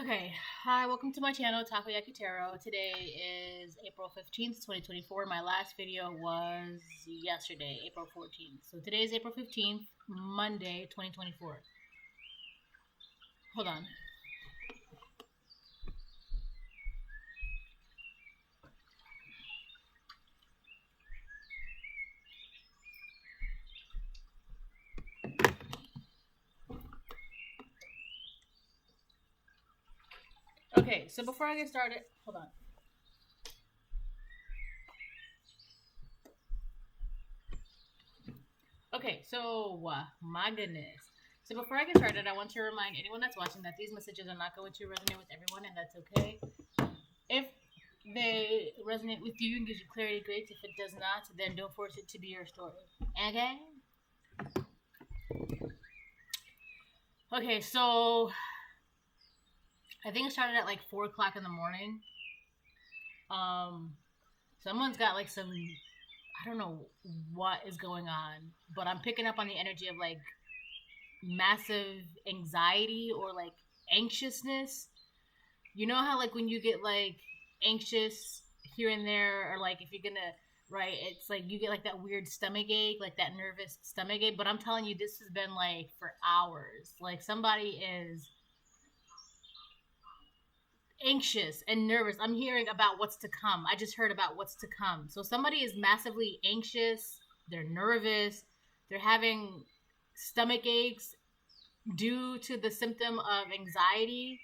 Okay, hi, welcome to my channel, Takoyaki Tarot. Today is April 15th, 2024. My last video was yesterday, April 14th. So today is April 15th, Monday, 2024. Hold on. Okay, so before I get started, hold on. Okay, so my goodness. So before I get started, I want to remind anyone that's watching that these messages are not going to resonate with everyone, and that's okay. If they resonate with you and gives you clarity, great. If it does not, then don't force it to be your story. Okay? Okay, so I think it started at like 4 o'clock in the morning. Someone's got like some, I don't know what is going on, but I'm picking up on the energy of like massive anxiety or like anxiousness. You know how like when you get like anxious here and there, or like if you're gonna, right, it's like you get like that weird stomach ache, like that nervous stomach ache. But I'm telling you, this has been like for hours. Like somebody is anxious and nervous. I'm hearing about what's to come. I just heard about what's to come. So somebody is massively anxious, they're nervous, they're having stomach aches due to the symptom of anxiety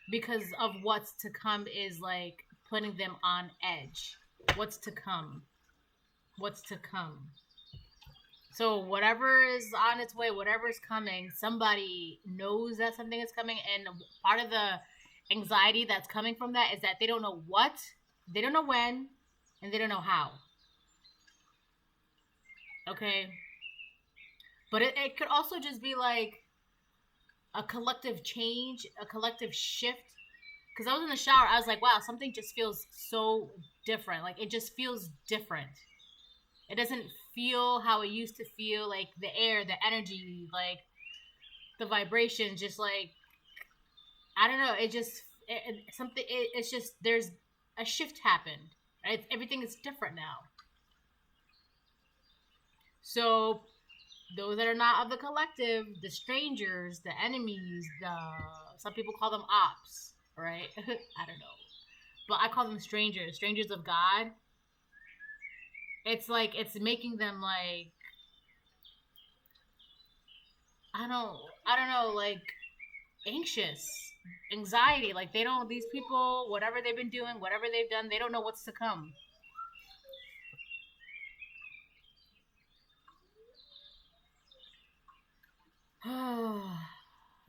because of what's to come is like putting them on edge. What's to come? What's to come? So whatever is on its way, whatever is coming, somebody knows that something is coming, and part of the anxiety that's coming from that is that they don't know what, they don't know when, and they don't know how. Okay? But it could also just be like a collective change, a collective shift. Because I was in the shower, I was like, wow, something just feels so different. Like, it just feels different. It doesn't feel how it used to feel. Like, the air, the energy, like, the vibration, just like, I don't know. It just, it's just, there's a shift happened. Right? Everything is different now. So, those that are not of the collective, the strangers, the enemies, some people call them ops, right? I don't know. But I call them strangers of God. It's like, it's making them like, I don't know, like anxious, anxiety. Like they don't, these people, whatever they've been doing, whatever they've done, they don't know what's to come.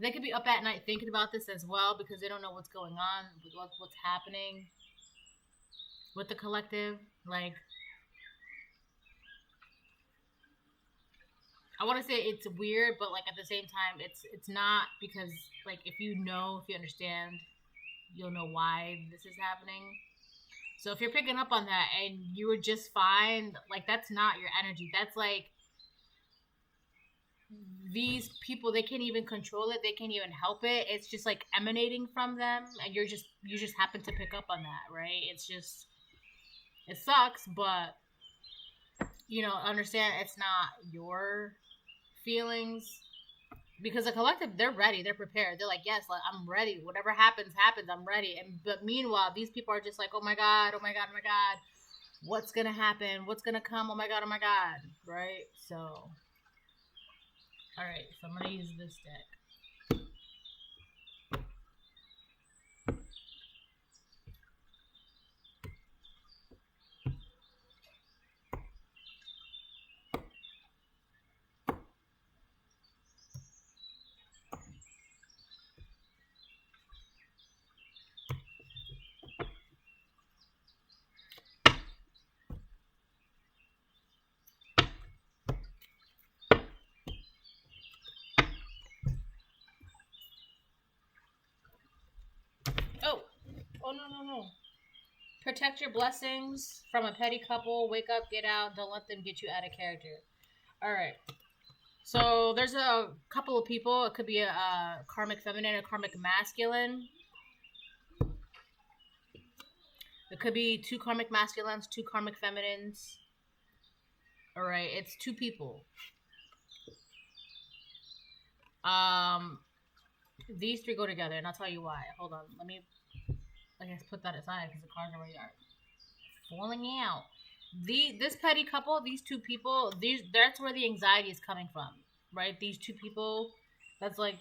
They could be up at night thinking about this as well because they don't know what's going on, what's happening with the collective. Like, I want to say it's weird, but like at the same time, it's not, because like if you understand, you'll know why this is happening. So if you're picking up on that and you were just fine, like that's not your energy. That's like these people, they can't even control it, they can't even help it. It's just like emanating from them, and you just happen to pick up on that, right? It's just, it sucks, but understand it's not your feelings, because the collective, they're ready, they're prepared, they're like, yes, like, I'm ready, whatever happens, I'm ready. And but meanwhile, these people are just like, oh my god, oh my god, oh my god, what's gonna happen, what's gonna come, oh my god, right? So, all right, so I'm gonna use this deck. Oh, no. Protect your blessings from a petty couple. Wake up, get out. Don't let them get you out of character. All right. So there's a couple of people. It could be a karmic feminine, a karmic masculine. It could be two karmic masculines, two karmic feminines. All right, it's two people. These three go together, and I'll tell you why. Hold on, let me, I guess, put that aside because the cards already are falling out. This petty couple, these two people, that's where the anxiety is coming from, right? These two people, that's like,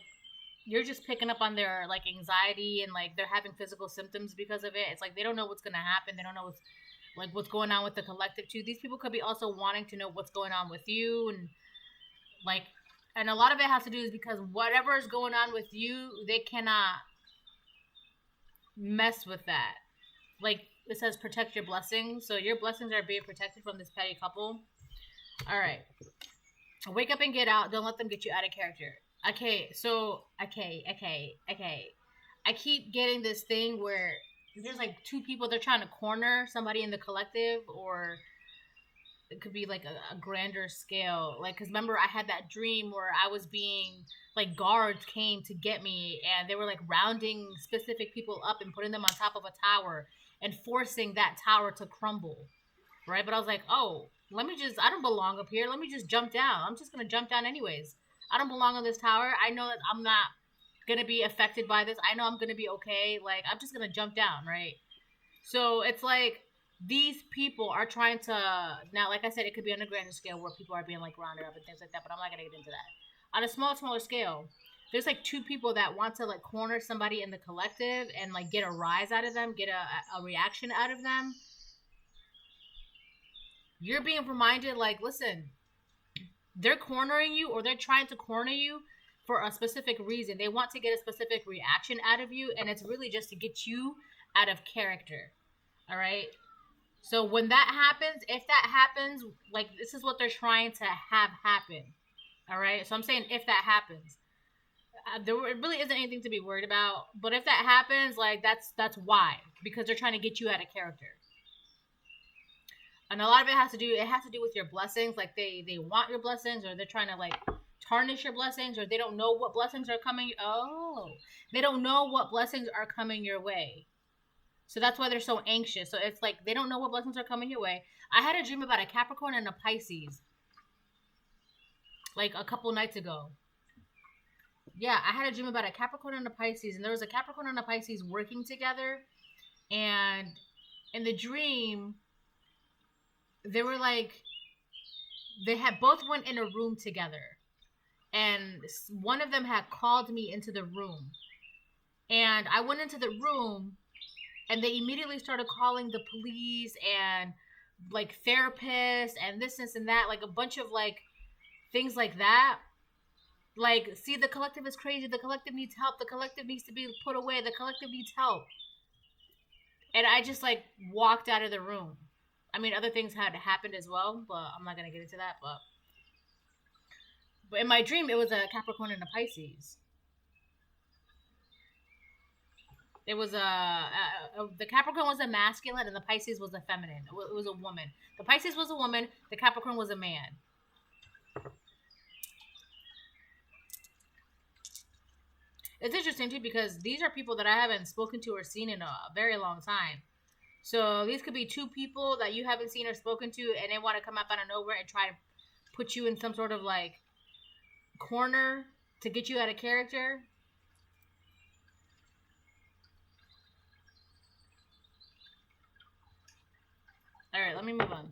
you're just picking up on their like anxiety, and like they're having physical symptoms because of it. It's like they don't know what's gonna happen. They don't know what's going on with the collective too. These people could be also wanting to know what's going on with you, and like, and a lot of it has to do is because whatever is going on with you, they cannot mess with that. Like it says, protect your blessings. So your blessings are being protected from this petty couple. All right, wake up and get out. Don't let them get you out of character. Okay, so okay. I keep getting this thing where there's like two people, they're trying to corner somebody in the collective, or it could be like a grander scale. Like, because remember, I had that dream where I was being, like, guards came to get me, and they were like rounding specific people up and putting them on top of a tower and forcing that tower to crumble, right? But I was like, oh, I don't belong up here. Let me just jump down. I'm just going to jump down anyways. I don't belong on this tower. I know that I'm not going to be affected by this. I know I'm going to be okay. Like, I'm just going to jump down, right? So it's like these people are trying to, now, like I said, it could be on a grander scale where people are being like rounded up and things like that, but I'm not going to get into that. On a smaller scale, there's like two people that want to like corner somebody in the collective and like get a rise out of them, get a reaction out of them. You're being reminded, like, listen, they're cornering you, or they're trying to corner you for a specific reason. They want to get a specific reaction out of you, and it's really just to get you out of character. All right? So when that happens, if that happens, like, this is what they're trying to have happen. All right? So I'm saying if that happens. There really isn't anything to be worried about, but if that happens, like, that's why. Because they're trying to get you out of character. And a lot of it has to do with your blessings. Like they want your blessings, or they're trying to like tarnish your blessings, or they don't know what blessings are coming. Oh, they don't know what blessings are coming your way. So that's why they're so anxious. So it's like they don't know what blessings are coming your way. I had a dream about a Capricorn and a Pisces, like a couple nights ago. Yeah, I had a dream about a Capricorn and a Pisces, and there was a Capricorn and a Pisces working together, and in the dream, they were like, they had both went in a room together, and one of them had called me into the room, and I went into the room, and they immediately started calling the police and like therapists and this and that, like a bunch of like things like that. Like, see, the collective is crazy. The collective needs help. The collective needs to be put away. The collective needs help. And I just like walked out of the room. I mean, other things had happened as well, but I'm not going to get into that. But in my dream, it was a Capricorn and a Pisces. It was the Capricorn was a masculine and the Pisces was a feminine. It was a woman. The Pisces was a woman. The Capricorn was a man. It's interesting too because these are people that I haven't spoken to or seen in a very long time. So these could be two people that you haven't seen or spoken to, and they want to come up out of nowhere and try to put you in some sort of like corner to get you out of character. All right, let me move on.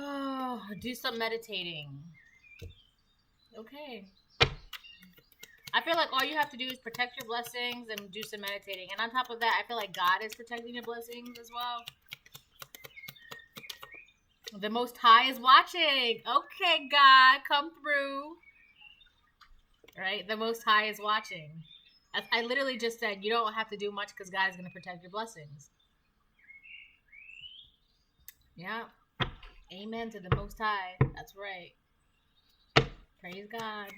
Oh, do some meditating. Okay. I feel like all you have to do is protect your blessings and do some meditating. And on top of that, I feel like God is protecting your blessings as well. The Most High is watching. Okay, God, come through. Right? The Most High is watching. I literally just said you don't have to do much because God is going to protect your blessings. Yeah. Amen to the Most High. That's right. Praise God.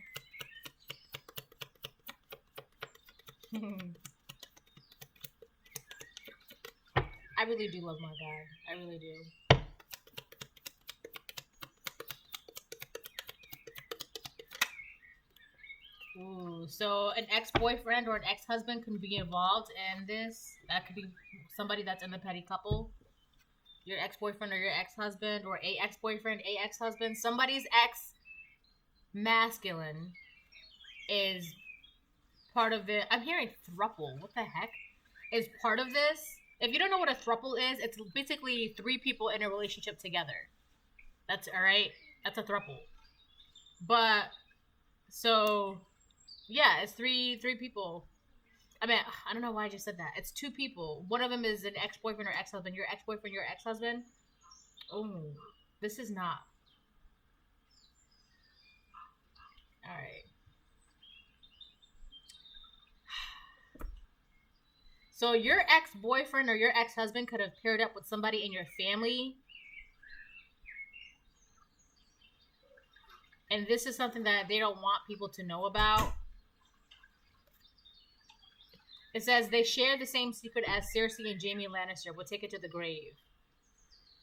I really do love my God. I really do. Ooh, so an ex-boyfriend or an ex-husband can be involved in this. That could be somebody that's in the petty couple. Your ex-boyfriend or your ex-husband, or a ex-boyfriend, a ex-husband. Somebody's ex-masculine is part of it. I'm hearing throuple. What the heck? Is part of this. If you don't know what a throuple is, it's basically 3 people in a relationship together. That's alright. That's a throuple. But so yeah, it's three people. I mean, I don't know why I just said that. It's 2 people. One of them is an ex-boyfriend or ex-husband. Your ex-boyfriend, your ex-husband. Oh, this is not. All right. So your ex-boyfriend or your ex-husband could have paired up with somebody in your family. And this is something that they don't want people to know about. It says they share the same secret as Cersei and Jaime Lannister will take it to the grave.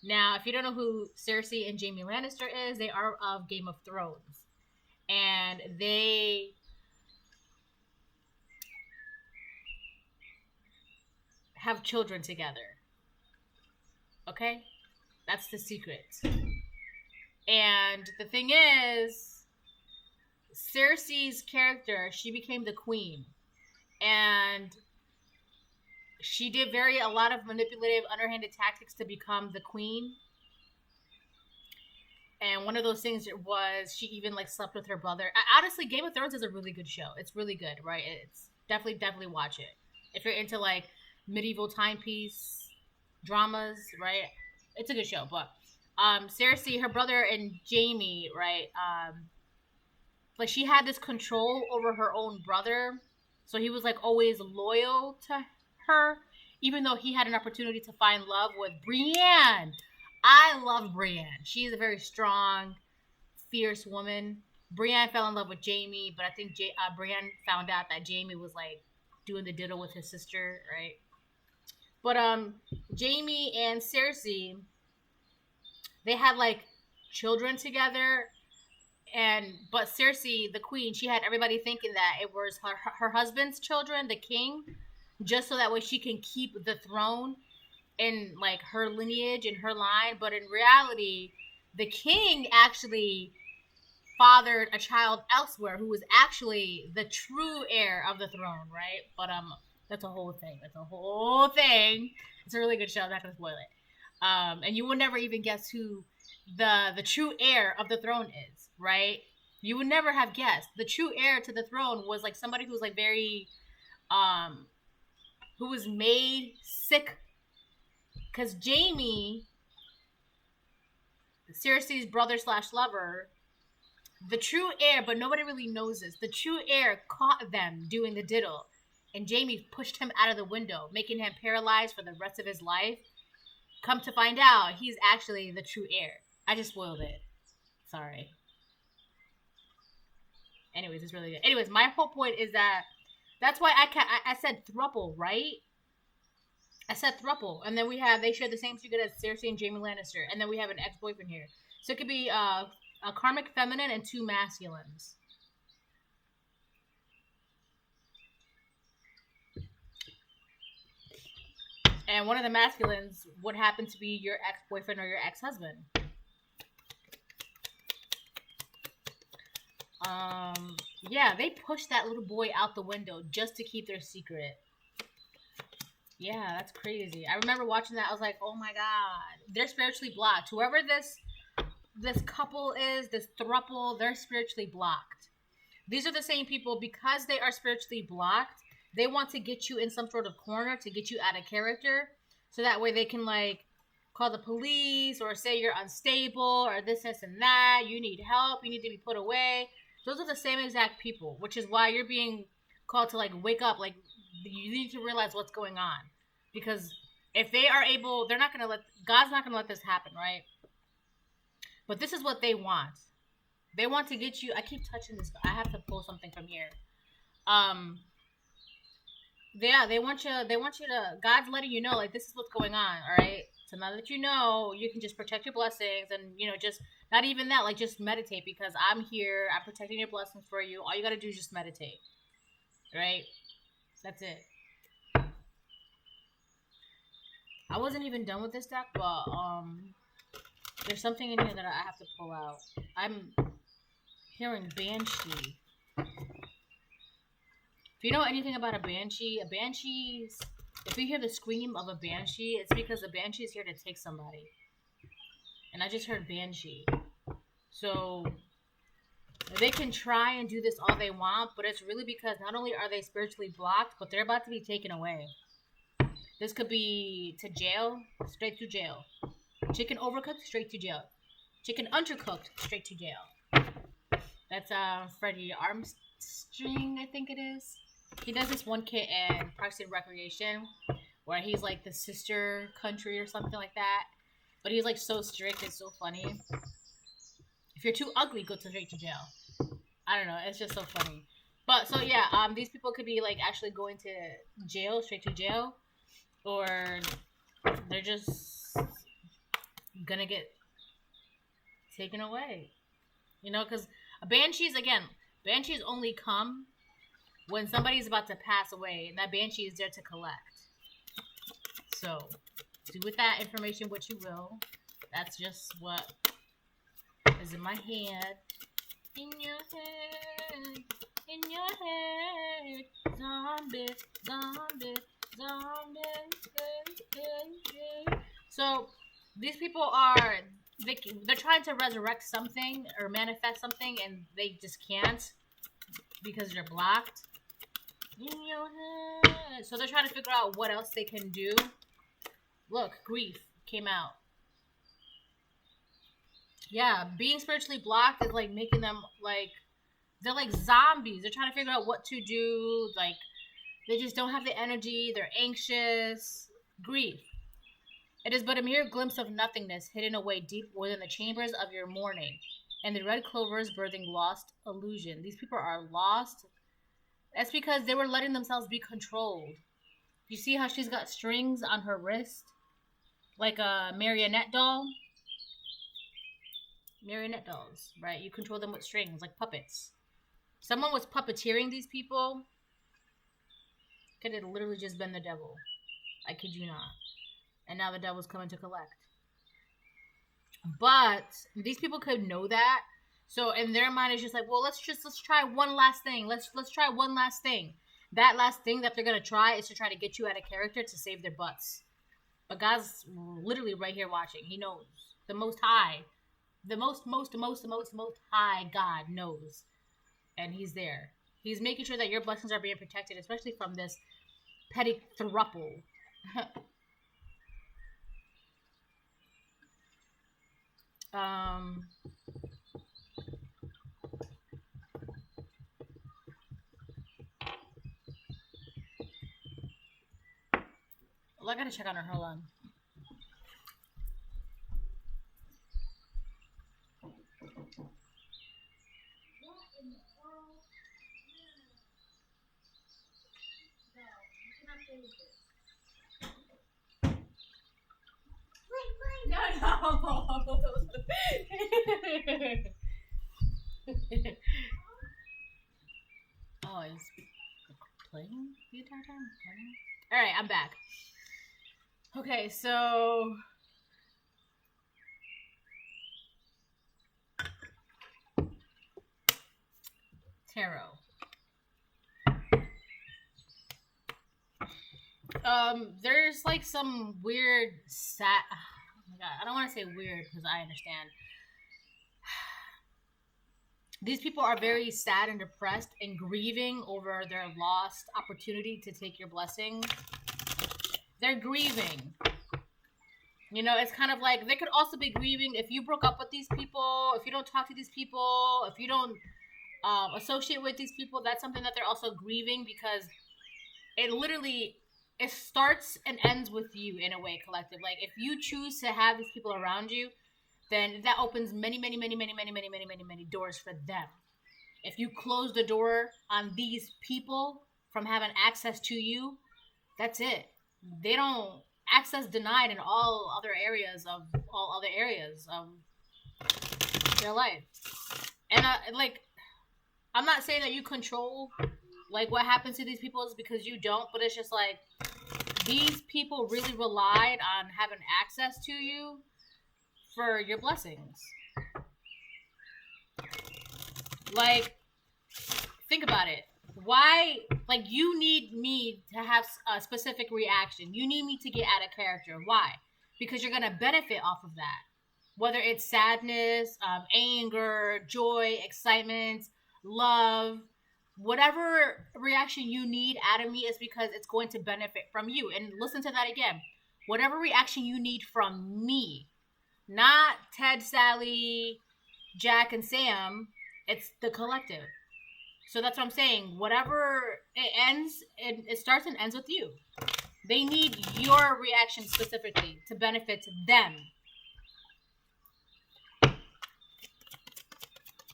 Now, if you don't know who Cersei and Jaime Lannister is, they are of Game of Thrones. And they have children together. Okay? That's the secret. And the thing is, Cersei's character, she became the queen. And she did a lot of manipulative, underhanded tactics to become the queen. And one of those things was she even like slept with her brother. Honestly, Game of Thrones is a really good show. It's really good, right? It's definitely watch it. If you're into like medieval timepiece dramas, right? It's a good show. But Cersei, her brother, and Jaime, right? Like she had this control over her own brother. So he was like always loyal to her, even though he had an opportunity to find love with Brienne. I love Brienne. She's a very strong, fierce woman. Brienne fell in love with Jaime, but I think Brienne found out that Jaime was like doing the diddle with his sister, right? But Jaime and Cersei, they had like children together. But Cersei, the queen, she had everybody thinking that it was her husband's children, the king, just so that way she can keep the throne in like her lineage and her line. But in reality, the king actually fathered a child elsewhere who was actually the true heir of the throne, right? But that's a whole thing. It's a really good show. I'm not gonna spoil it. And you will never even guess who the true heir of the throne is, right? You would never have guessed. The true heir to the throne was like somebody who was like very who was made sick, because Jaime, Cersei's brother / lover, the true heir, but nobody really knows this, the true heir caught them doing the diddle, and Jaime pushed him out of the window, making him paralyzed for the rest of his life. Come to find out, he's actually the true heir. I just spoiled it. Sorry. Anyways, it's really good. Anyways, my whole point is that that's why I said throuple, right? I said throuple. And then they share the same secret as Cersei and Jaime Lannister. And then we have an ex-boyfriend here. So it could be a karmic feminine and 2 masculines. And one of the masculines would happen to be your ex-boyfriend or your ex-husband. Yeah, they pushed that little boy out the window just to keep their secret. Yeah, that's crazy. I remember watching that. I was like, oh my god. They're spiritually blocked. Whoever this couple is, this throuple, they're spiritually blocked. These are the same people, because they are spiritually blocked, they want to get you in some sort of corner to get you out of character. So that way they can like call the police or say you're unstable or this and that. You need help. You need to be put away. Those are the same exact people, which is why you're being called to like wake up. Like you need to realize what's going on, because if they are able, God's not going to let this happen, right? But this is what they want. They want to get you. I keep touching this. I have to pull something from here. Yeah, they want you to. God's letting you know, like, this is what's going on. All right. So now that you know, you can just protect your blessings, and just not even that, like, just meditate, because I'm here. I'm protecting your blessings for you. All you got to do is just meditate. right? That's it. I wasn't even done with this deck, but there's something in here that I have to pull out. I'm hearing Banshee. If you know anything about a Banshee, if you hear the scream of a Banshee, it's because a Banshee is here to take somebody. And I just heard Banshee. So they can try and do this all they want, but it's really because not only are they spiritually blocked, but they're about to be taken away. This could be to jail, straight to jail. Chicken overcooked, straight to jail. Chicken undercooked, straight to jail. That's Freddie Armstrong, I think it is. He does this one kit in Parks and Recreation where he's like the sister country or something like that. But he's like so strict, it's so funny. If you're too ugly, go straight to jail. I don't know, it's just so funny. But so yeah, these people could be like actually going to jail, straight to jail, or they're just gonna get taken away. You know, because banshees only come when somebody's about to pass away, and that banshee is there to collect. So do with that information what you will. That's just what is in my head. In your head, in your head, zombie, zombie, zombie. So these people are they're trying to resurrect something or manifest something, and they just can't because they're blocked. In your head. So they're trying to figure out what else they can do. Look, grief came out. Yeah, being spiritually blocked is like making them like they're like zombies. They're trying to figure out what to do. Like they just don't have the energy. They're anxious. Grief. It is but a mere glimpse of nothingness hidden away deep within the chambers of your mourning, and the red clovers birthing lost illusion. These people are lost. That's because they were letting themselves be controlled. You see how she's got strings on her wrist? Like a marionette doll? Marionette dolls, right? You control them with strings, like puppets. Someone was puppeteering these people. Could have literally just been the devil. I kid you not. And now the devil's coming to collect. But these people could know that. So in their mind, it's just like, well, let's try one last thing. Let's try one last thing. That last thing that they're gonna try is to try to get you out of character to save their butts. But God's literally right here watching. He knows. The Most High, the most high God knows, and He's there. He's making sure that your blessings are being protected, especially from this petty thruple. Well, I gotta check on her. Hold on. Oh, it's playing the entire time? Alright, I'm back. Okay, so tarot. There's like some weird oh my god, I don't want to say weird because I understand. These people are very sad and depressed and grieving over their lost opportunity to take your blessing. They're grieving. You know, it's kind of like they could also be grieving if you broke up with these people, if you don't talk to these people, if you don't associate with these people. That's something that they're also grieving because it starts and ends with you in a way, collective. Like if you choose to have these people around you, then that opens many doors for them. If you close the door on these people from having access to you, that's it. They don't access denied in all other areas of their life. And I'm not saying that you control like what happens to these people is because you don't, but it's just like these people really relied on having access to you for your blessings. Like, think about it. Why, like, you need me to have a specific reaction. You need me to get out of character. Why? Because you're going to benefit off of that. Whether it's sadness, anger, joy, excitement, love, whatever reaction you need out of me is because it's going to benefit from you. And listen to that again. Whatever reaction you need from me, not Ted, Sally, Jack, and Sam, it's the collective. So that's what I'm saying. Whatever it starts and ends with you. They need your reaction specifically to benefit them.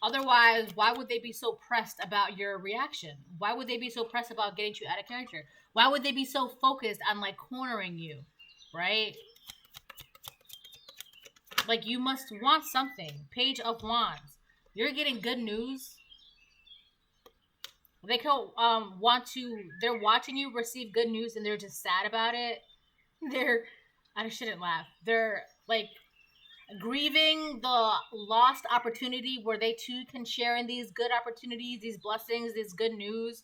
Otherwise, why would they be so pressed about your reaction? Why would they be so pressed about getting you out of character? Why would they be so focused on like cornering you, right? Like you must want something. Page of Wands. You're getting good news. They could they're watching you receive good news and they're just sad about it. I shouldn't laugh. They're like grieving the lost opportunity where they too can share in these good opportunities, these blessings, this good news.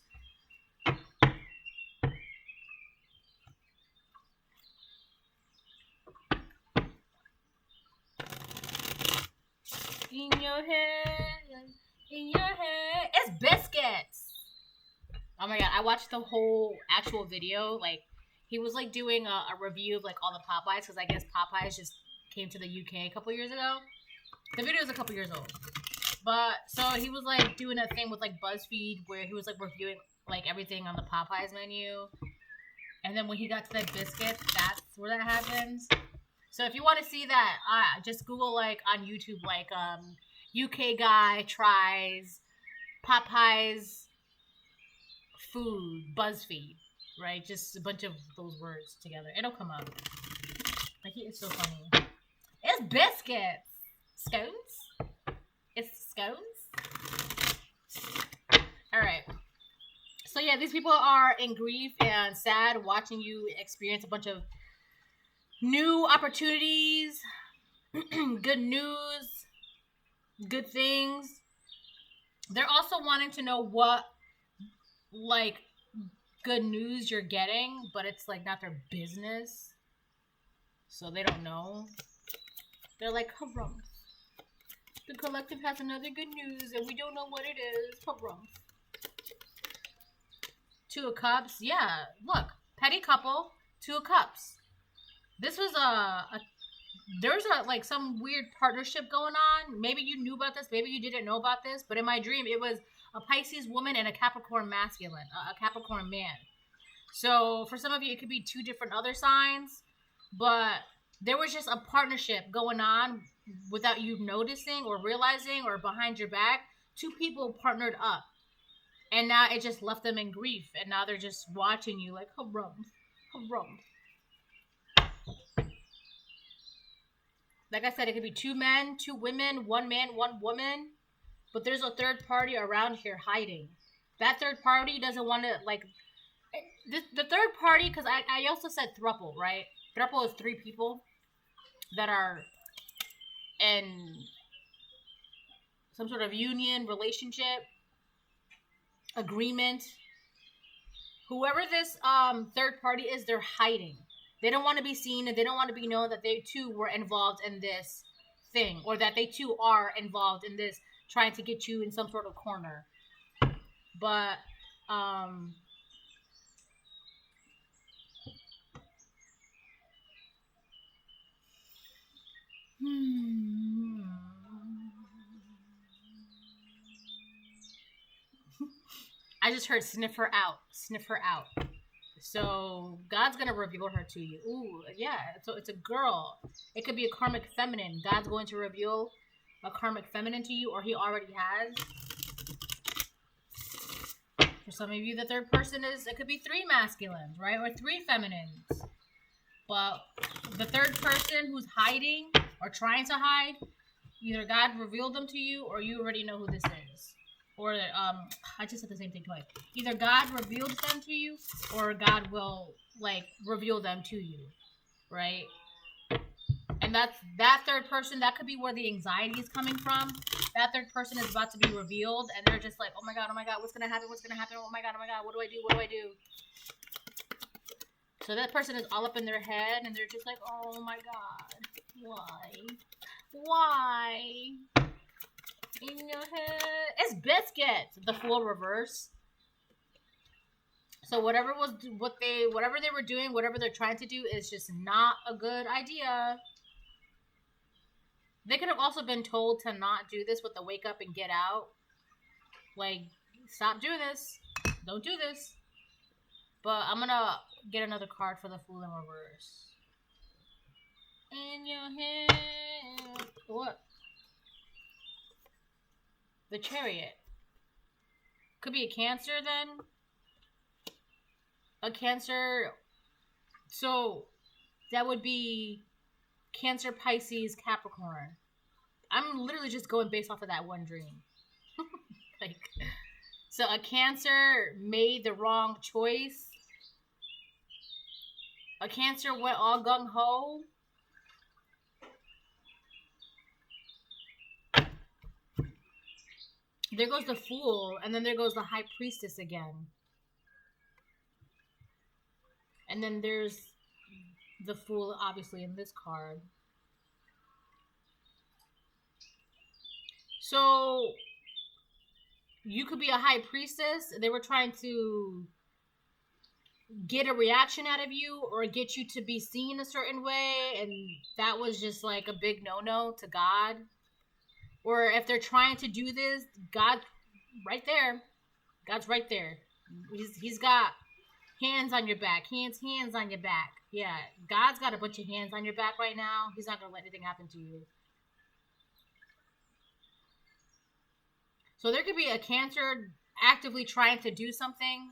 In your head, it's biscuits. Oh my god, I watched the whole actual video. Like, he was like doing a review of like all the Popeyes, because I guess Popeyes just came to the UK a couple years ago. The video is a couple years old. But, so he was like doing a thing with like BuzzFeed where he was like reviewing like everything on the Popeyes menu. And then when he got to that biscuit, that's where that happens. So if you want to see that, just Google like on YouTube, like UK guy tries Popeyes food, BuzzFeed, right? Just a bunch of those words together. It'll come up. Like, it's so funny. It's biscuits. Scones? It's scones? Alright. So yeah, these people are in grief and sad watching you experience a bunch of new opportunities, good news, good things. They're also wanting to know what, like, good news you're getting, but it's, like, not their business. So they don't know. They're like, harumph. The collective has another good news, and we don't know what it is. Harumph. Two of Cups. Yeah, look. Petty couple. Two of Cups. This was there's like some weird partnership going on. Maybe you knew about this. Maybe you didn't know about this. But in my dream, it was a Pisces woman and a Capricorn masculine. A Capricorn man. So for some of you, it could be two different other signs. But there was just a partnership going on without you noticing or realizing, or behind your back. Two people partnered up. And now it just left them in grief. And now they're just watching you like, harumph, harumph. Like I said, it could be two men, two women, one man, one woman. But there's a third party around here hiding. That third party doesn't want to, like... The third party, because I also said throuple, right? Throuple is three people that are in some sort of union, relationship, agreement. Whoever this third party is, they're hiding. They don't want to be seen, and they don't want to be known that they too were involved in this thing, or that they too are involved in this, trying to get you in some sort of corner. But I just heard sniff her out. Sniff her out. So God's going to reveal her to you. Ooh, yeah. So it's a girl. It could be a karmic feminine. God's going to reveal a karmic feminine to you, or he already has. For some of you, the third person it could be three masculines, right? Or three feminines. But the third person who's hiding or trying to hide, either God revealed them to you or you already know who this is. or I just said the same thing twice. Either God reveals them to you, or God will like reveal them to you, right? And that's that third person. That could be where the anxiety is coming from. That third person is about to be revealed, and they're just like, oh my god, what's gonna happen? What's gonna happen? Oh my god, what do I do? What do I do? So that person is all up in their head, and they're just like, oh my god, why? In your head, it's biscuits. The Fool reverse. So whatever they were doing, whatever they're trying to do, is just not a good idea. They could have also been told to not do this with the wake up and get out. Like, stop doing this. Don't do this. But I'm gonna get another card for the Fool in reverse. In your head. What? The Chariot. Could be a Cancer then. A Cancer. So that would be Cancer, Pisces, Capricorn. I'm literally just going based off of that one dream. Like, so a Cancer made the wrong choice. A Cancer went all gung ho. There goes the Fool, and then there goes the High Priestess again. And then there's the Fool, obviously, in this card. So, you could be a High Priestess. They were trying to get a reaction out of you or get you to be seen a certain way, and that was just like a big no-no to God. Or if they're trying to do this, God, right there. God's right there. He's got hands on your back. Hands on your back. Yeah, God's got a bunch of hands on your back right now. He's not going to let anything happen to you. So there could be a Cancer actively trying to do something.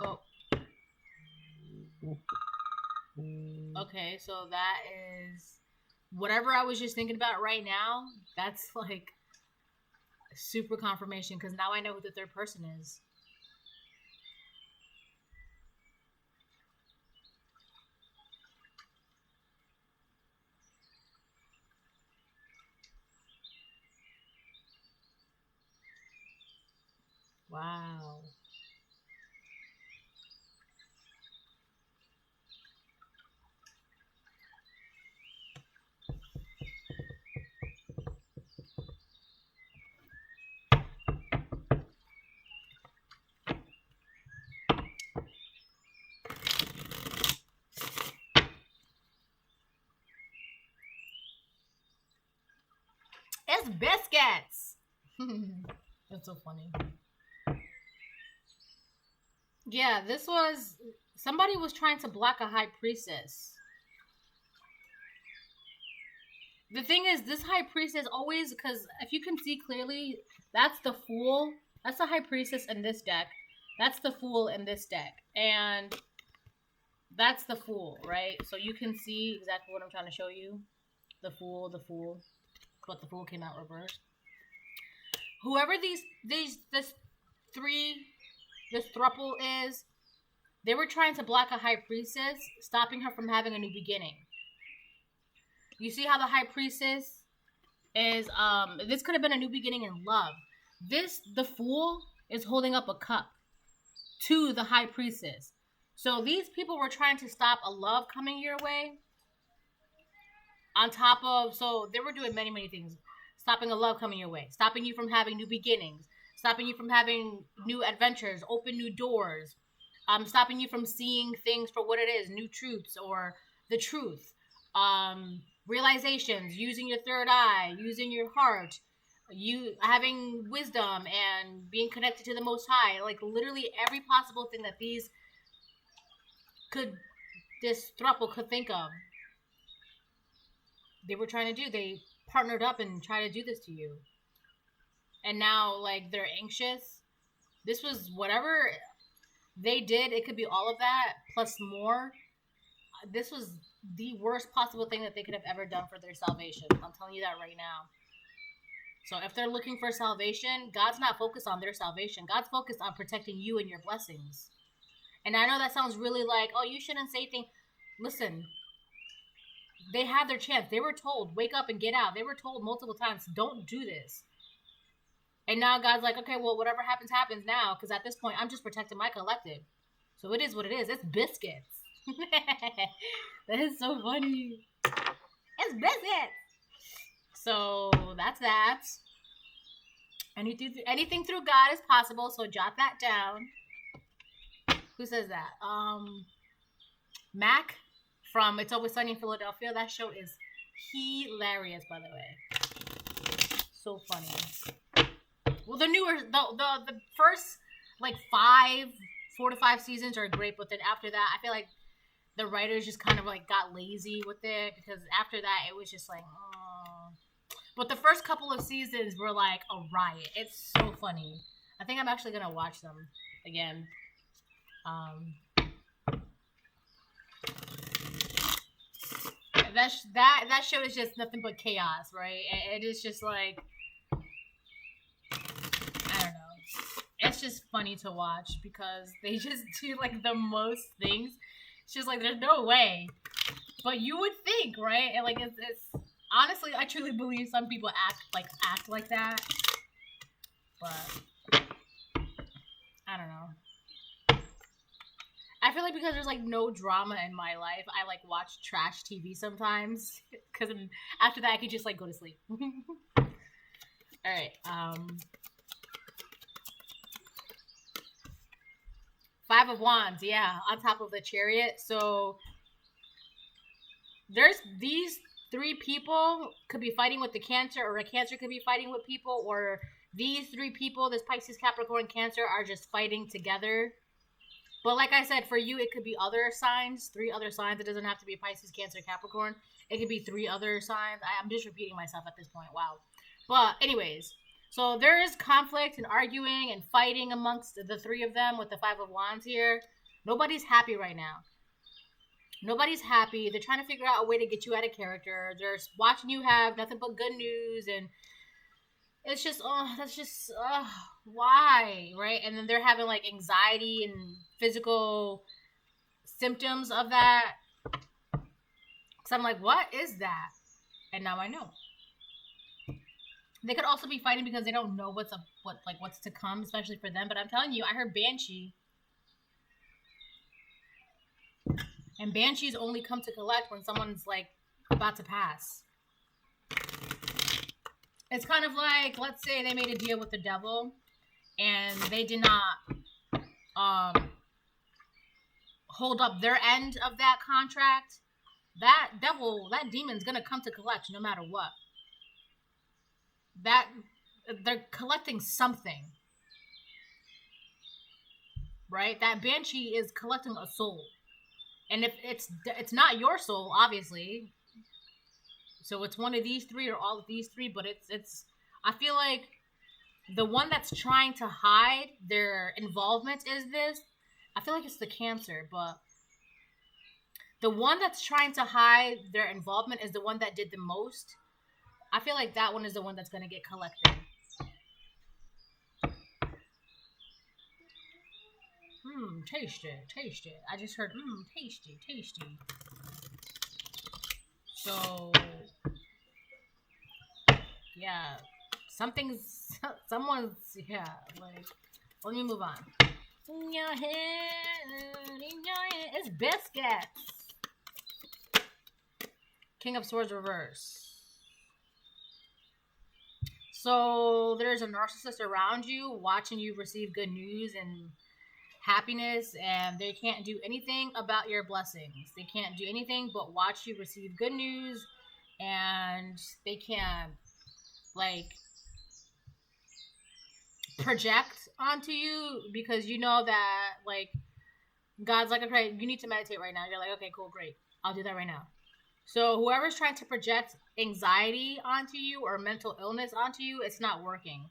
Oh. Okay, so that is whatever I was just thinking about right now. That's like super confirmation, because now I know who the third person is. Wow. It's biscuits. That's so funny. Yeah, this was somebody was trying to block a High Priestess. The thing is, this High Priestess always, because if you can see clearly, that's the Fool. That's the High Priestess in this deck. That's the Fool in this deck. And that's the Fool, right? So you can see exactly what I'm trying to show you. The Fool. But the Fool came out reversed. Whoever this throuple is, they were trying to block a High Priestess, stopping her from having a new beginning. You see how the High Priestess is, this could have been a new beginning in love. The Fool is holding up a cup to the High Priestess. So these people were trying to stop a love coming your way. On top of, so they were doing many, many things. Stopping a love coming your way. Stopping you from having new beginnings. Stopping you from having new adventures. Open new doors. Stopping you from seeing things for what it is. New truths or the truth. Realizations. Using your third eye. Using your heart. You having wisdom and being connected to the Most High. Like literally every possible thing that this throuple could think of. They were trying to do. They partnered up and tried to do this to you. And now, like, they're anxious. This was whatever they did. It could be all of that plus more. this was the worst possible thing that they could have ever done for their salvation. I'm telling you that right now. So if they're looking for salvation, God's not focused on their salvation. God's focused on protecting you and your blessings. And I know that sounds really like, oh, you shouldn't say things. Listen, they had their chance. They were told, wake up and get out. They were told multiple times, don't do this. And now God's like, okay, well, whatever happens, happens now. Because at this point, I'm just protecting my collective. So it is what it is. It's biscuits. That is so funny. It's biscuits. So that's that. Anything through God is possible, so jot that down. Who says that? Mac from It's Always Sunny in Philadelphia. That show is hilarious, by the way. So funny. Well, the first like 4 to 5 seasons are great, but then after that, I feel like the writers just kind of like got lazy with it, because after that, it was just like, oh. But the first couple of seasons were like a riot. It's so funny. I think I'm actually gonna watch them again. That show is just nothing but chaos, right? It is just like, I don't know. It's just funny to watch because they just do like the most things. It's just like, there's no way. But you would think, right? And like it's honestly, I truly believe some people act like that. But I don't know. I feel like because there's like no drama in my life, I like watch trash TV sometimes. Because after that, I could just like go to sleep. All right. Five of Wands, yeah, on top of the Chariot. So there's these 3 people could be fighting with the Cancer, or a Cancer could be fighting with people, or these 3 people, this Pisces, Capricorn, Cancer, are just fighting together. But like I said, for you, it could be other signs, 3 other signs. It doesn't have to be Pisces, Cancer, Capricorn. It could be 3 other signs. I'm just repeating myself at this point. Wow. But anyways, so there is conflict and arguing and fighting amongst the 3 of them with the 5 of Wands here. Nobody's happy right now. Nobody's happy. They're trying to figure out a way to get you out of character. They're watching you have nothing but good news, and it's just, why, right? And then they're having like anxiety and physical symptoms of that. So I'm like, what is that? And now I know. They could also be fighting because they don't know what's to come, especially for them. But I'm telling you, I heard Banshee. And Banshees only come to collect when someone's like about to pass. It's kind of like, let's say they made a deal with the devil and they did not hold up their end of that contract. That demon's gonna come to collect no matter what. That they're collecting something, right? That Banshee is collecting a soul. And if it's not your soul, obviously. So it's one of these 3 or all of these 3, but it's I feel like the one that's trying to hide their involvement is this. I feel like it's the Cancer, but the one that's trying to hide their involvement is the one that did the most. I feel like that one is the one that's going to get collected. Tasty. I just heard, tasty. So, yeah, someone's, yeah, like, let me move on. In your head, it's biscuits. King of Swords reverse. So, there's a narcissist around you watching you receive good news and happiness, and they can't do anything about your blessings. They can't do anything but watch you receive good news, and they can't like project onto you because you know that like God's like, okay, you need to meditate right now. You're like, okay, cool, great, I'll do that right now. So whoever's trying to project anxiety onto you or mental illness onto you, it's not working.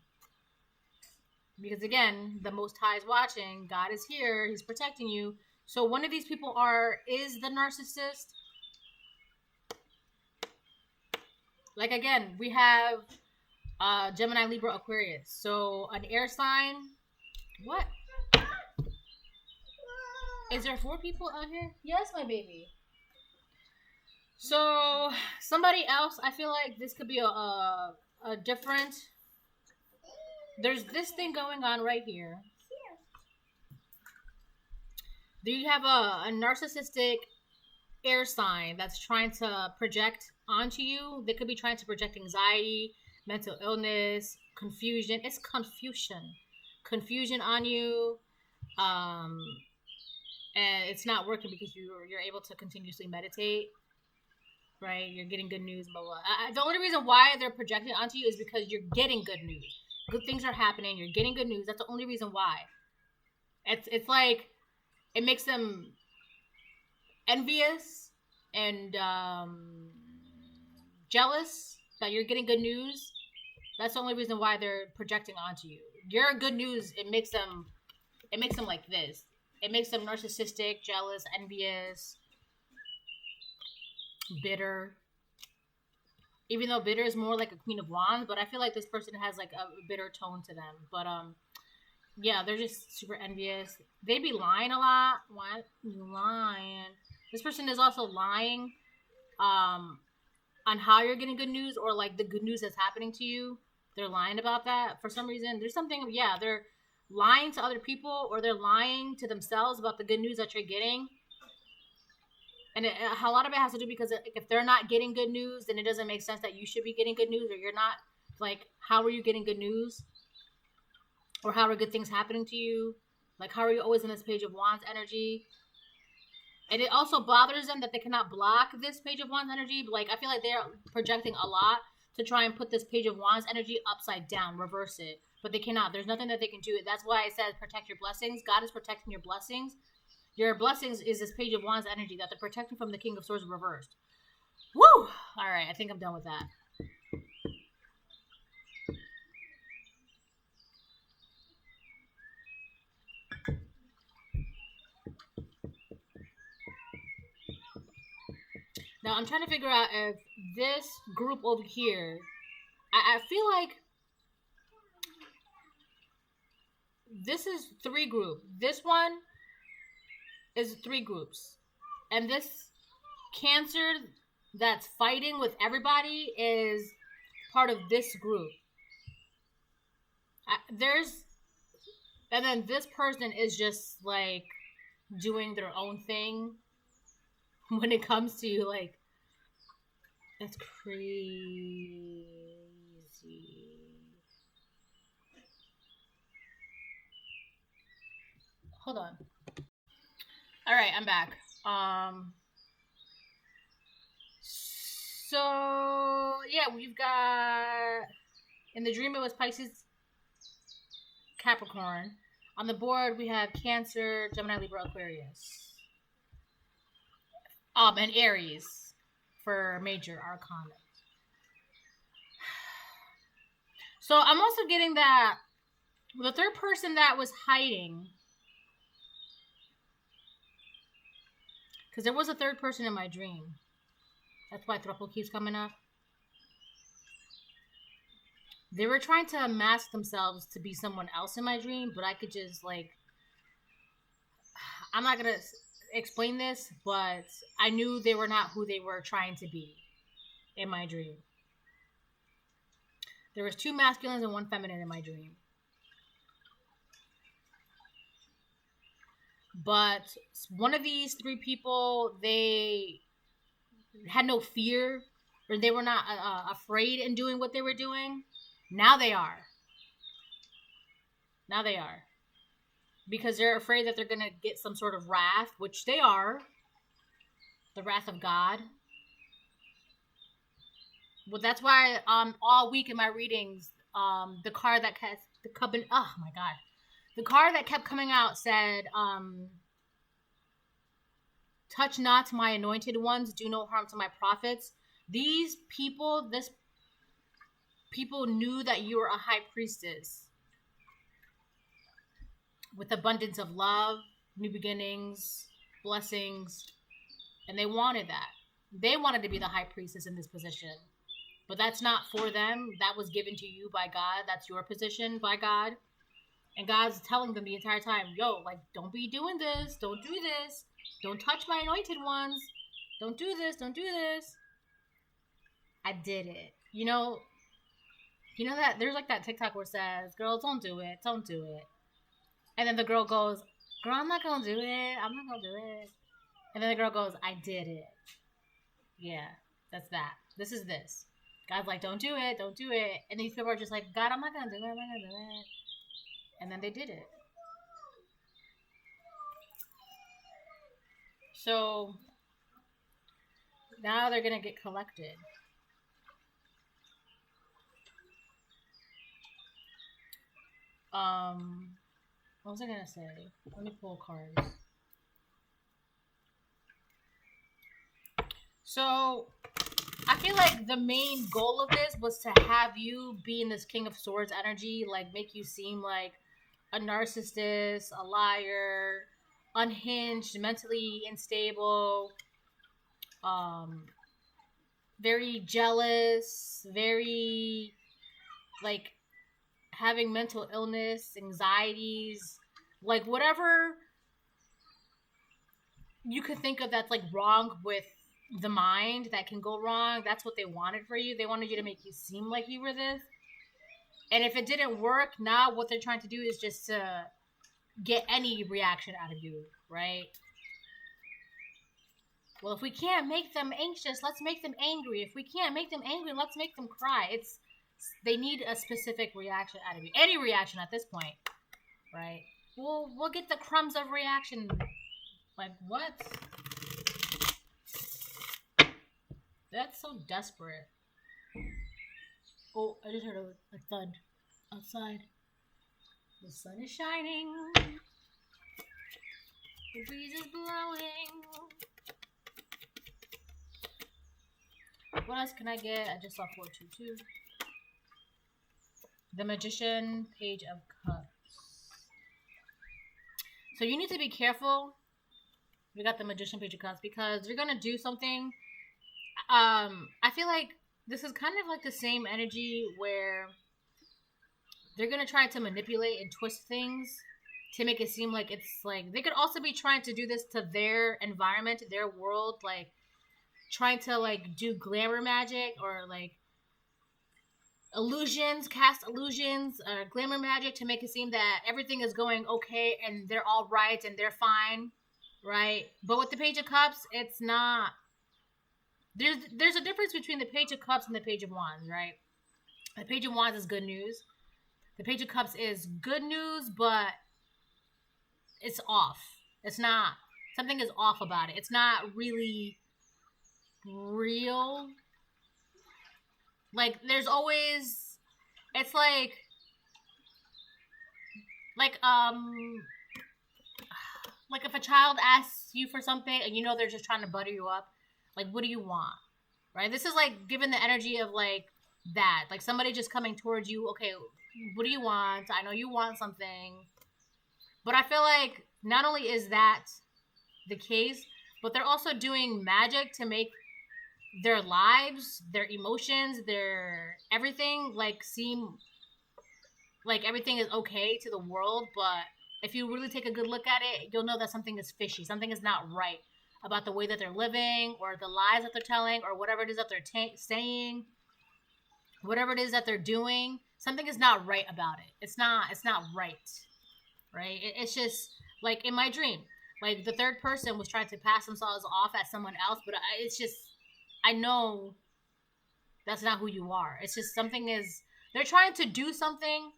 Because again, the Most High is watching. God is here. He's protecting you. So one of these people is the narcissist. Like again, we have Gemini, Libra, Aquarius. So an air sign. What? Is there 4 people out here? Yes, my baby. So somebody else, I feel like this could be a different. There's this thing going on right here. Do you have a narcissistic air sign that's trying to project onto you? They could be trying to project anxiety, mental illness, confusion. It's confusion on you, and it's not working because you're able to continuously meditate, right? You're getting good news, blah blah. The only reason why they're projecting onto you is because you're getting good news. Good things are happening. You're getting good news. That's the only reason why. It's like it makes them envious and jealous that you're getting good news. That's the only reason why they're projecting onto you. Your good news, it makes them like this. It makes them narcissistic, jealous, envious, bitter. Even though bitter is more like a Queen of Wands, but I feel like this person has like a bitter tone to them. But yeah, they're just super envious. They be lying a lot. Why you lying? This person is also lying on how you're getting good news, or like the good news that's happening to you. They're lying about that for some reason. There's something, yeah, they're lying to other people, or they're lying to themselves about the good news that you're getting. And a lot of it has to do because if they're not getting good news, then it doesn't make sense that you should be getting good news, or you're not. Like, how are you getting good news? Or how are good things happening to you? Like, how are you always in this Page of Wands energy? And it also bothers them that they cannot block this Page of Wands energy. Like, I feel like they're projecting a lot to try and put this Page of Wands energy upside down, reverse it. But they cannot. There's nothing that they can do. That's why it says protect your blessings. God is protecting your blessings. Your blessings is this Page of Wands energy that they're protecting from the King of Swords reversed. Woo! All right, I think I'm done with that. Now, I'm trying to figure out if this group over here, I feel like this is 3 groups. This one is 3 groups. And this Cancer that's fighting with everybody is part of this group. And then this person is just like doing their own thing when it comes to like, that's crazy. Hold on. All right, I'm back. So yeah, we've got, in the dream it was Pisces, Capricorn. On the board we have Cancer, Gemini, Libra, Aquarius. And Aries for major arcana. So I'm also getting that the third person that was hiding, because there was a third person in my dream. That's why Thruple keeps coming up. They were trying to mask themselves to be someone else in my dream, but I could just like, I'm not going to explain this, but I knew they were not who they were trying to be in my dream. There was 2 masculines and 1 feminine in my dream. But one of these 3 people, they had no fear, or they were not afraid in doing what they were doing. Now they are. Now they are. Because they're afraid that they're going to get some sort of wrath, which they are. The wrath of God. Well, that's why all week in my readings, the card that kept oh my God. The card that kept coming out said, touch not my anointed ones, do no harm to my prophets. These people, people knew that you were a high priestess with abundance of love, new beginnings, blessings, and they wanted that. They wanted to be the high priestess in this position. But that's not for them. That was given to you by God. That's your position by God. And God's telling them the entire time, yo, like, don't be doing this. Don't do this. Don't touch my anointed ones. Don't do this. Don't do this. I did it. You know that there's like that TikTok where it says, girl, don't do it. Don't do it. And then the girl goes, girl, I'm not going to do it. I'm not going to do it. And then the girl goes, I did it. Yeah, that's that. This is this. God's like, don't do it. Don't do it. And these people are just like, God, I'm not going to do it. I'm not going to do it. And then they did it. So now they're going to get collected. What was I going to say? Let me pull cards. So I feel like the main goal of this was to have you be in this King of Swords energy, like make you seem like a narcissist, a liar, unhinged, mentally unstable, very jealous, very like having mental illness, anxieties, like whatever you could think of that's like wrong with the mind that can go wrong. That's what they wanted for you. They wanted you to make you seem like you were this. And if it didn't work, now what they're trying to do is just to get any reaction out of you, right? Well, if we can't make them anxious, let's make them angry. If we can't make them angry, let's make them cry. They need a specific reaction out of you. Any reaction at this point, right? We'll get the crumbs of reaction. Like, what? That's so desperate. Oh, I just heard a thud outside. The sun is shining. The breeze is blowing. What else can I get? I just saw 422. The Magician, Page of Cups. So you need to be careful. We got the Magician, Page of Cups, because you're going to do something. I feel like this is kind of like the same energy where they're going to try to manipulate and twist things to make it seem like it's like, they could also be trying to do this to their environment, their world, like trying to like do glamour magic or like illusions, cast illusions, glamour magic to make it seem that everything is going okay and they're all right and they're fine, right? But with the Page of Cups, it's not. There's a difference between the Page of Cups and the Page of Wands, right? The Page of Wands is good news. The Page of Cups is good news, but it's off. It's not. Something is off about it. It's not really real. Like, there's always... It's like if a child asks you for something and you know they're just trying to butter you up, like, what do you want? Right? This is like given the energy of like that. Like somebody just coming towards you, okay, what do you want? I know you want something. But I feel like not only is that the case, but they're also doing magic to make their lives, their emotions, their everything like seem like everything is okay to the world. But if you really take a good look at it, you'll know that something is fishy. Something is not right about the way that they're living or the lies that they're telling or whatever it is that they're saying, whatever it is that they're doing. Something is not right about it. It's not right, right? It's just like in my dream, like the third person was trying to pass themselves off as someone else, but it's just, I know that's not who you are. It's just something is, they're trying to do something,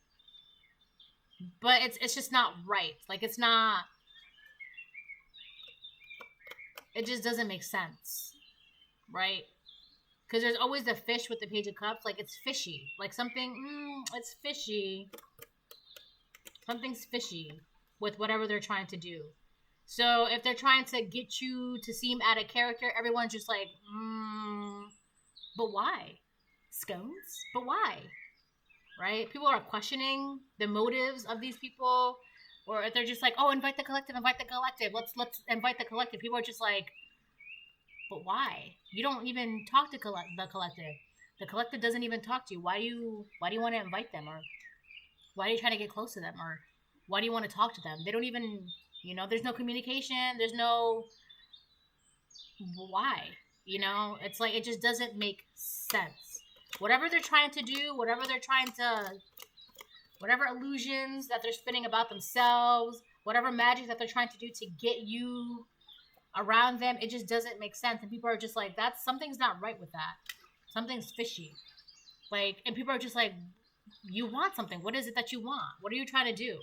but it's just not right. Like it's not, it just doesn't make sense, right? Because there's always the fish with the Page of Cups. Like, it's fishy. Like, something, it's fishy. Something's fishy with whatever they're trying to do. So, if they're trying to get you to seem out of character, everyone's just like, but why? Scones? But why? Right? People are questioning the motives of these people. Or if they're just like, oh, invite the collective, let's invite the collective. People are just like, but why? You don't even talk to the collective. The collective doesn't even talk to you. Why do you want to invite them? Or why are you trying to get close to them? Or why do you want to talk to them? They don't even, there's no communication. There's no, why? It's like, it just doesn't make sense. Whatever they're trying to do, whatever illusions that they're spinning about themselves, whatever magic that they're trying to do to get you around them, it just doesn't make sense. And people are just like, something's not right with that. Something's fishy. Like, and people are just like, you want something. What is it that you want? What are you trying to do?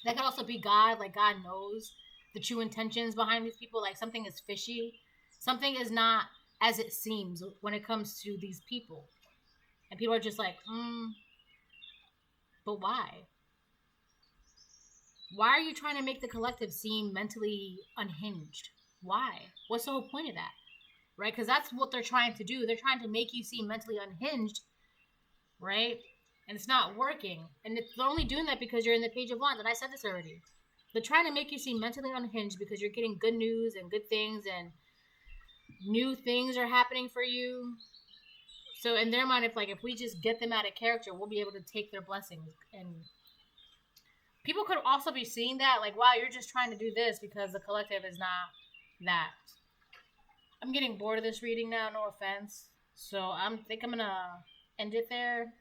That could also be God. Like, God knows the true intentions behind these people. Like, something is fishy. Something is not as it seems when it comes to these people. And people are just like, but why? Why are you trying to make the collective seem mentally unhinged? Why? What's the whole point of that? Right? Because that's what they're trying to do. They're trying to make you seem mentally unhinged, right? And it's not working. And they're only doing that because you're in the Page of Wands. And I said this already. They're trying to make you seem mentally unhinged because you're getting good news and good things and new things are happening for you. So in their mind, if we just get them out of character, we'll be able to take their blessings. And people could also be seeing that, like, wow, you're just trying to do this because the collective is not that. I'm getting bored of this reading now, no offense. So I think I'm going to end it there.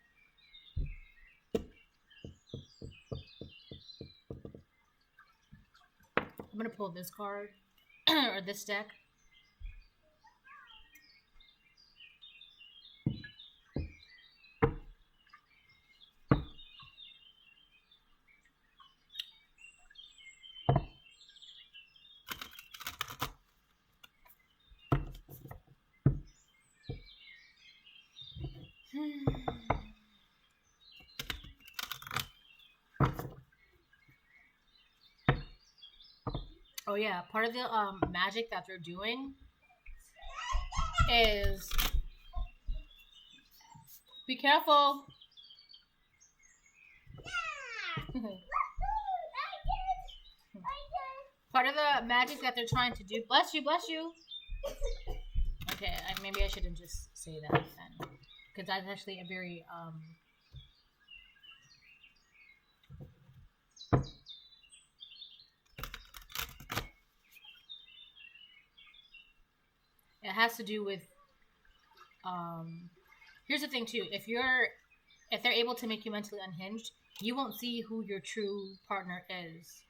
I'm going to pull this card, or this deck. Oh yeah, part of the magic that they're doing is, be careful. Part of the magic that they're trying to do, bless you. Okay, maybe I shouldn't just say that then, because that's actually a very it has to do with here's the thing too. If they're able to make you mentally unhinged, you won't see who your true partner is.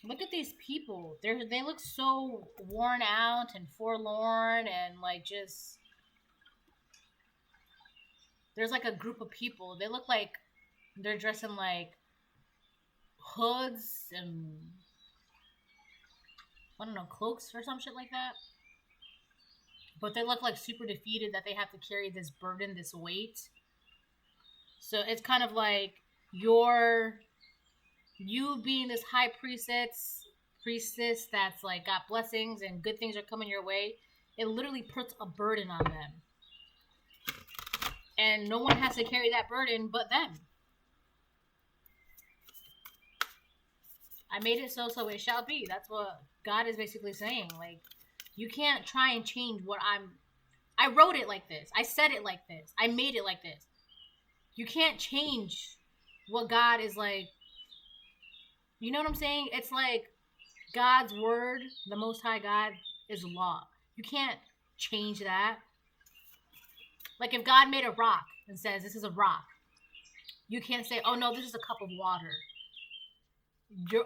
Look at these people. They look so worn out and forlorn and like just... There's like a group of people. They look like they're dressed in like hoods and I don't know, cloaks or some shit like that. But they look like super defeated that they have to carry this burden, this weight. So it's kind of like you being this high priestess that's like got blessings and good things are coming your way, it literally puts a burden on them. And no one has to carry that burden but them. I made it so it shall be. That's what God is basically saying. Like, you can't try and change what I wrote it like this. I said it like this. I made it like this. You can't change what God is like. You know what I'm saying? It's like God's word, the Most High God, is law. You can't change that. Like if God made a rock and says, this is a rock, you can't say, oh no, this is a cup of water. You're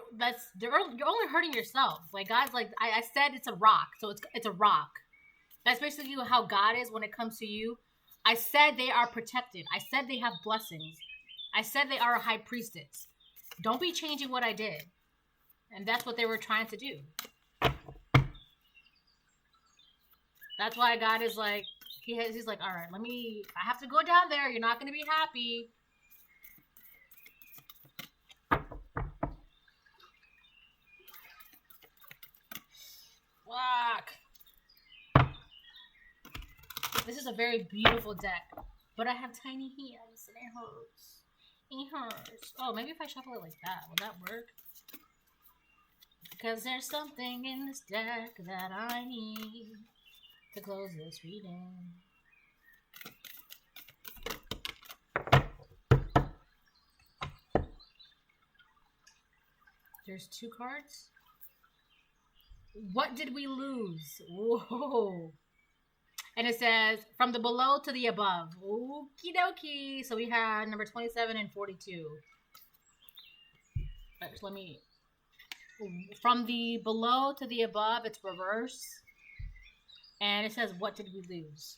only hurting yourself. Like God's like, I said it's a rock, so it's a rock. That's basically how God is when it comes to you. I said they are protected. I said they have blessings. I said they are a high priestess. Don't be changing what I did. And that's what they were trying to do. That's why God is like, he's like, all right, I have to go down there. You're not going to be happy. Fuck. This is a very beautiful deck, but I have tiny hands and it hurts. It hurts. Oh, maybe if I shuffle it like that, will that work? Because there's something in this deck that I need to close this reading. There's 2 cards. What did we lose? Whoa. And it says, from the below to the above. Okie dokie. So we had number 27 and 42. Let me... From the below to the above, it's reverse. And it says, what did we lose?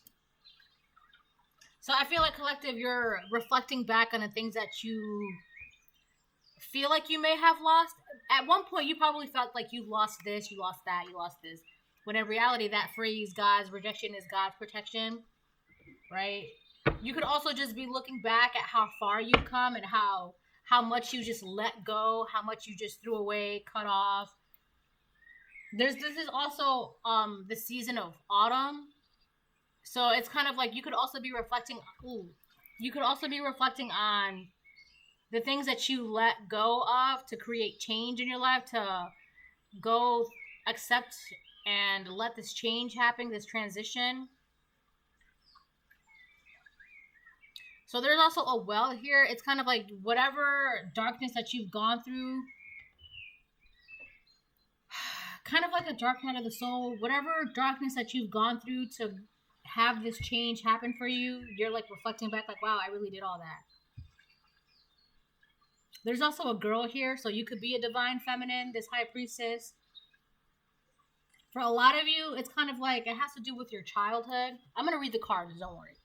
So I feel like, collective, you're reflecting back on the things that you feel like you may have lost. At one point, you probably felt like you lost this, you lost that, you lost this. When in reality, that phrase, God's rejection is God's protection, right? You could also just be looking back at how far you've come and how much you just let go, how much you just threw away, cut off. This is also the season of autumn. So it's kind of like you could also be reflecting on the things that you let go of to create change in your life, to go accept and let this change happen, this transition. So there's also a well here. It's kind of like whatever darkness that you've gone through, kind of like a dark night of the soul, whatever darkness that you've gone through to have this change happen for you, you're like reflecting back like, wow, I really did all that. There's also a girl here, so you could be a divine feminine, this high priestess. For a lot of you, it's kind of like, it has to do with your childhood. I'm going to read the cards, don't worry.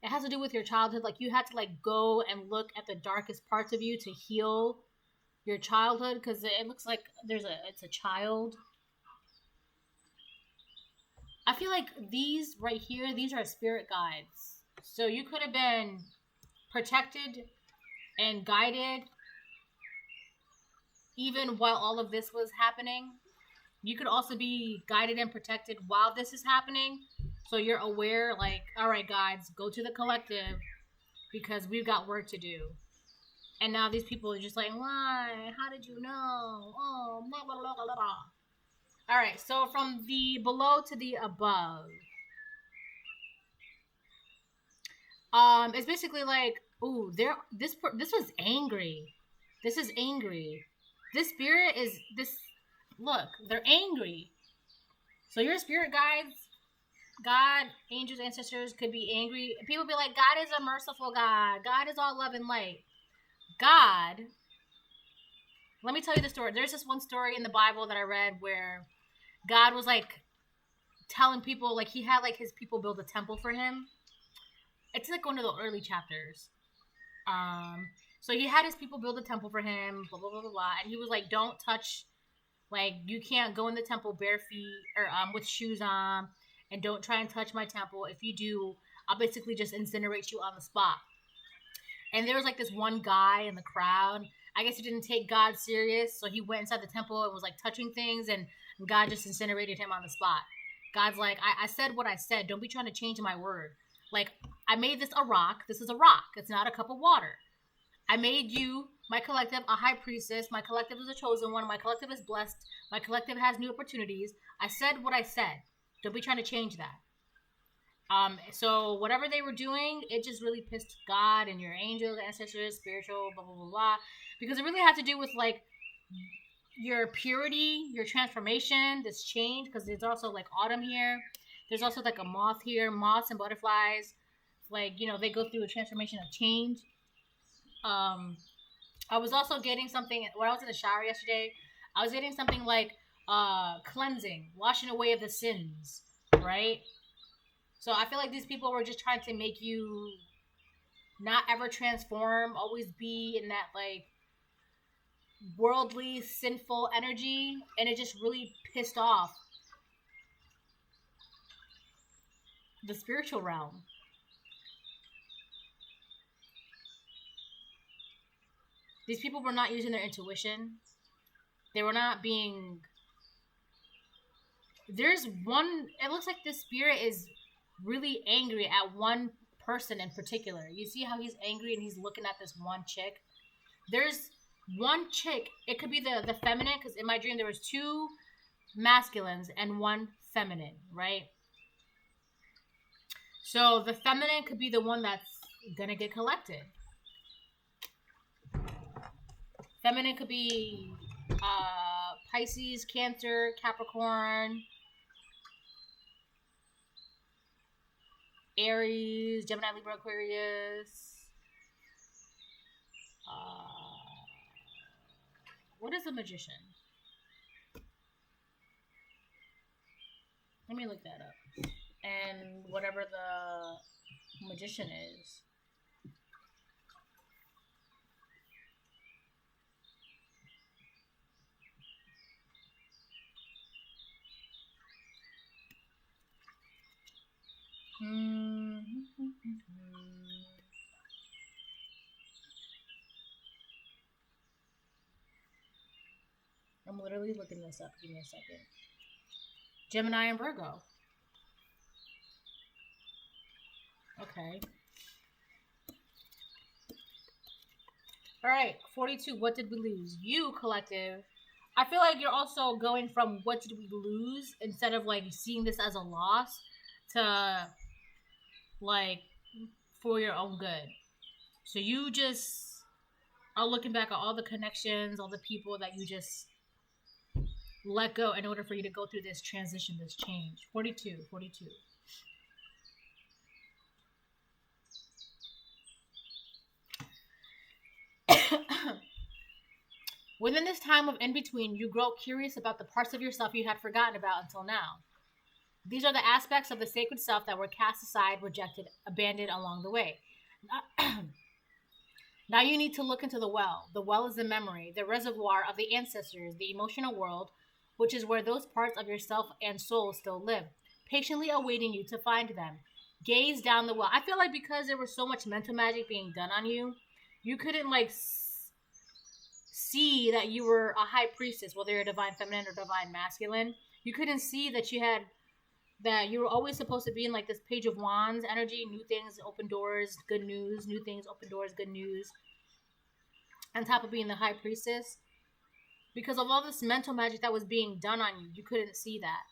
It has to do with your childhood. Like, you had to, like, go and look at the darkest parts of you to heal your childhood, because it looks like it's a child. I feel like these right here, these are spirit guides. So you could have been protected and guided even while all of this was happening. You could also be guided and protected while this is happening. So you're aware, like, all right, guys, go to the collective because we've got work to do. And now these people are just like, why? How did you know? Oh, blah, blah, blah, blah, blah. All right, so from the below to the above. It's basically like, ooh, this was angry. This is angry. This spirit is this. Look, they're angry. So your spirit guides, God, angels, ancestors could be angry. People be like, God is a merciful God. God is all love and light. God. Let me tell you the story. There's this one story in the Bible that I read where God was like telling people, like he had like his people build a temple for him. It's like one of the early chapters. So he had his people build a temple for him, blah, blah, blah, blah, blah. And he was like, don't touch, like, you can't go in the temple bare feet or with shoes on, and don't try and touch my temple. If you do, I'll basically just incinerate you on the spot. And there was like this one guy in the crowd. I guess he didn't take God serious, so he went inside the temple and was like touching things, and God just incinerated him on the spot. God's like, I said what I said. Don't be trying to change my word. Like, I made this a rock. This is a rock. It's not a cup of water. I made you, my collective, a high priestess. My collective is a chosen one. My collective is blessed. My collective has new opportunities. I said what I said. Don't be trying to change that. So whatever they were doing, it just really pissed God and your angels, ancestors, spiritual, blah, blah, blah, blah. Because it really had to do with, like, your purity, your transformation, this change. Because there's also, like, autumn here. There's also, like, a moth here. Moths and butterflies, like, you know, they go through a transformation of change. I was also getting something, when I was in the shower yesterday, I was getting something like cleansing, washing away of the sins, right? So I feel like these people were just trying to make you not ever transform, always be in that, like, worldly, sinful energy, and it just really pissed off the spiritual realm. These people were not using their intuition. They were not being... There's one... It looks like this spirit is really angry at one person in particular. You see how he's angry and he's looking at this one chick? There's one chick. It could be the feminine, because in my dream there was 2 masculines and 1 feminine, right? So the feminine could be the one that's gonna get collected. Feminine could be Pisces, Cancer, Capricorn, Aries, Gemini, Libra, Aquarius. What is the Magician? Let me look that up. And whatever the Magician is. I'm literally looking this up. Give me a second. Gemini and Virgo. Okay. All right, 42. What did we lose? You, collective. I feel like you're also going from what did we lose instead of like seeing this as a loss to like for your own good. So you just are looking back at all the connections, all the people that you just let go in order for you to go through this transition, this change. 42. Within this time of in-between, you grow curious about the parts of yourself you had forgotten about until now. These are the aspects of the sacred self that were cast aside, rejected, abandoned along the way. Now you need to look into the well. The well is the memory, the reservoir of the ancestors, the emotional world, which is where those parts of yourself and soul still live, patiently awaiting you to find them. Gaze down the well. I feel like because there was so much mental magic being done on you, you couldn't like see that you were a high priestess, whether you're a divine feminine or divine masculine. You couldn't see that that you were always supposed to be in like this Page of Wands energy, new things, open doors, good news, new things, open doors, good news. On top of being the high priestess. Because of all this mental magic that was being done on you, you couldn't see that.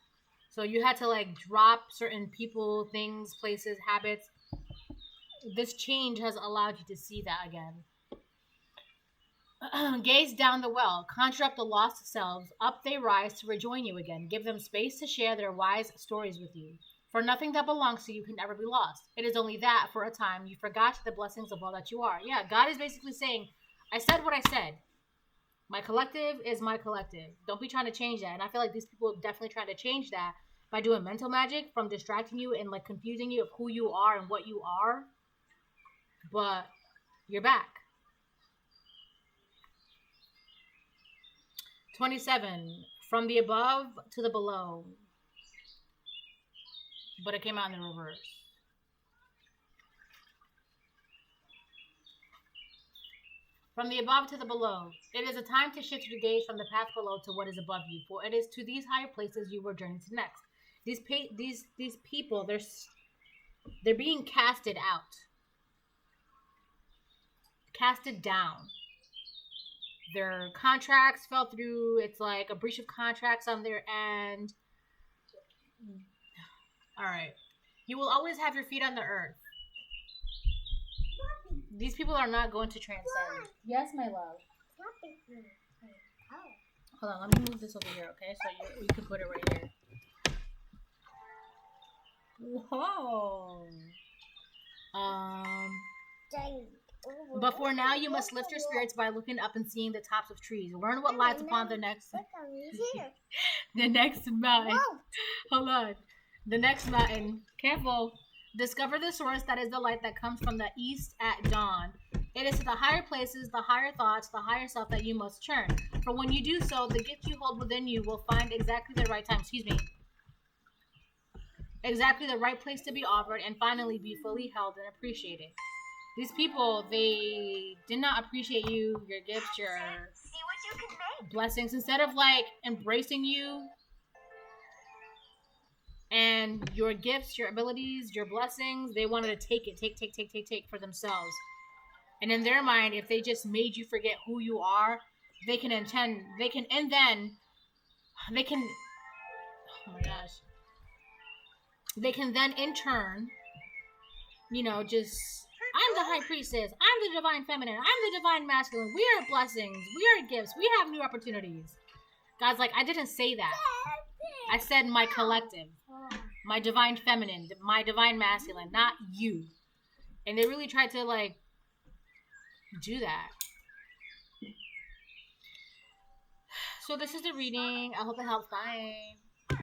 So you had to like drop certain people, things, places, habits. This change has allowed you to see that again. Gaze down the well, conjure up the lost selves, up they rise to rejoin you again. Give them space to share their wise stories with you. For nothing that belongs to you can ever be lost. It is only that, for a time, you forgot the blessings of all that you are. Yeah, God is basically saying, I said what I said. My collective is my collective. Don't be trying to change that. And I feel like these people are definitely trying to change that by doing mental magic from distracting you and like confusing you of who you are and what you are. But you're back. 27. From the above to the below. But it came out in the reverse. From the above to the below. It is a time to shift your gaze from the path below to what is above you. For it is to these higher places you were journeying to next. These people, they're being casted out. Casted down. Their contracts fell through. It's like a breach of contracts on their end. All right. You will always have your feet on the earth. These people are not going to transcend. Yes, my love. Hold on. Let me move this over here, okay? So you can put it right here. Whoa. But for now, you must lift your spirits by looking up and seeing the tops of trees. Learn what lies upon the next mountain. Hold on. The next mountain. Careful. Discover the source that is the light that comes from the east at dawn. It is to the higher places, the higher thoughts, the higher self that you must turn. For when you do so, the gift you hold within you will find exactly the right time. Excuse me. exactly the right place to be offered, and finally be fully held and appreciated. These people, they did not appreciate you, your gifts, your blessings. Instead of like embracing you and your gifts, your abilities, your blessings, they wanted to take it, take for themselves. And in their mind, if they just made you forget who you are, they can intend, they can, and then they can, oh my gosh, they can then in turn, just, I'm the high priestess, I'm the divine feminine, I'm the divine masculine, we are blessings, we are gifts, we have new opportunities. God's like, I didn't say that. I said my collective, my divine feminine, my divine masculine, not you. And they really tried to like do that. So this is the reading. I hope it helps. Bye.